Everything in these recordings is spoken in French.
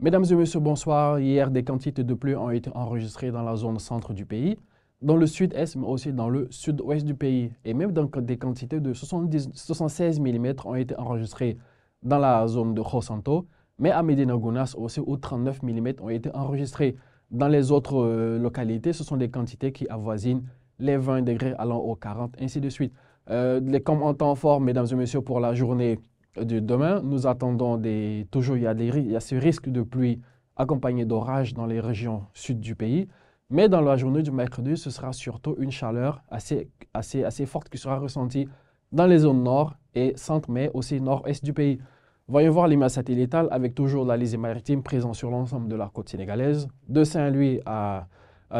Mesdames et messieurs, bonsoir. Hier, des quantités de pluie ont été enregistrées dans la zone centre du pays, dans le sud-est, mais aussi dans le sud-ouest du pays. Et même des quantités de 76 mm ont été enregistrées dans la zone de Khosanto, mais à Medina Gounass aussi, où 39 mm ont été enregistrés. Dans les autres localités, ce sont des quantités qui avoisinent les 20 degrés allant aux 40, ainsi de suite. Comme en temps fort, mesdames et messieurs, pour la journée de demain, nous attendons toujours, il y a ce risque de pluie accompagné d'orage dans les régions sud du pays. Mais dans la journée du mercredi, ce sera surtout une chaleur assez forte qui sera ressentie dans les zones nord et centre, mais aussi nord-est du pays. Voyons voir l'image satellitale avec toujours la lisière maritime présente sur l'ensemble de la côte sénégalaise, de Saint-Louis à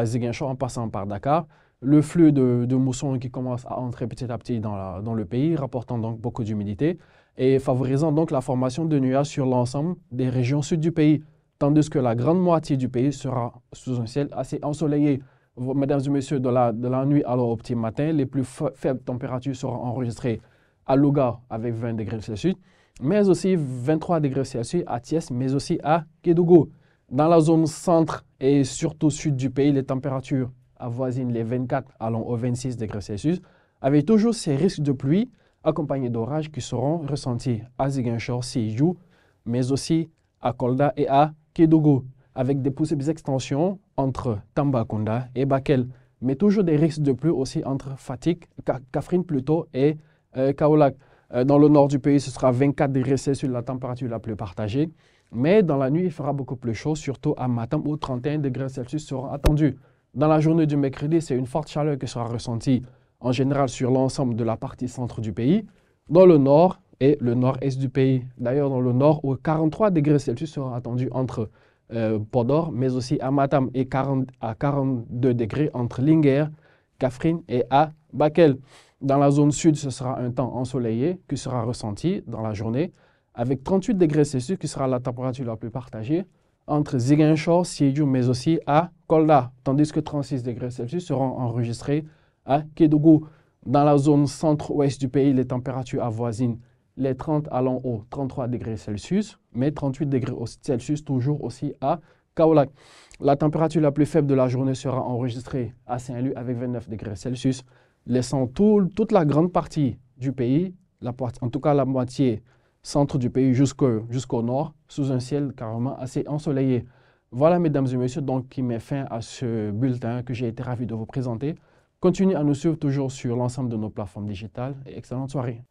Ziguinchor en passant par Dakar. Le flux de moussons qui commence à entrer petit à petit dans le pays, rapportant donc beaucoup d'humidité et favorisant donc la formation de nuages sur l'ensemble des régions sud du pays, tandis que la grande moitié du pays sera sous un ciel assez ensoleillé. Mesdames et messieurs, de la nuit alors au petit matin, les plus faibles températures seront enregistrées à Louga avec 20 degrés Celsius, mais aussi 23 degrés Celsius à Thiès, mais aussi à Kédougou. Dans la zone centre et surtout sud du pays, les températures avoisinent les 24 allant aux 26 degrés Celsius, avec toujours ces risques de pluie accompagnés d'orages qui seront ressentis à Ziguinchor, Sédhiou, mais aussi à Kolda et à Kédougou, avec des possibles extensions entre Tambacounda et Bakel, mais toujours des risques de pluie aussi entre Fatick, Kaffrine plutôt, et Kaolack. Dans le nord du pays, ce sera 24 degrés Celsius, la température la plus partagée, mais dans la nuit, il fera beaucoup plus chaud, surtout à Matam où 31 degrés Celsius seront attendus. Dans la journée du mercredi, c'est une forte chaleur qui sera ressentie en général sur l'ensemble de la partie centre du pays, dans le nord et le nord-est du pays. D'ailleurs, dans le nord, où 43 degrés Celsius seront attendus entre Podor, mais aussi à Matam, et 42 degrés entre Linguère, Kaffrine et à Bakel. Dans la zone sud, ce sera un temps ensoleillé qui sera ressenti dans la journée, avec 38 degrés Celsius qui sera la température la plus partagée entre Ziguinchor, Sédhiou, mais aussi à Kolda, tandis que 36 degrés Celsius seront enregistrés à Kédougou. Dans la zone centre-ouest du pays, les températures avoisinent les 30 allant aux 33 degrés Celsius, mais 38 degrés Celsius toujours aussi à Kaolack. La température la plus faible de la journée sera enregistrée à Saint-Louis avec 29 degrés Celsius, laissant toute la grande partie du pays, en tout cas la moitié centre du pays jusqu'au nord, sous un ciel carrément assez ensoleillé. Voilà, mesdames et messieurs, donc qui met fin à ce bulletin que j'ai été ravi de vous présenter. Continuez à nous suivre toujours sur l'ensemble de nos plateformes digitales et excellente soirée.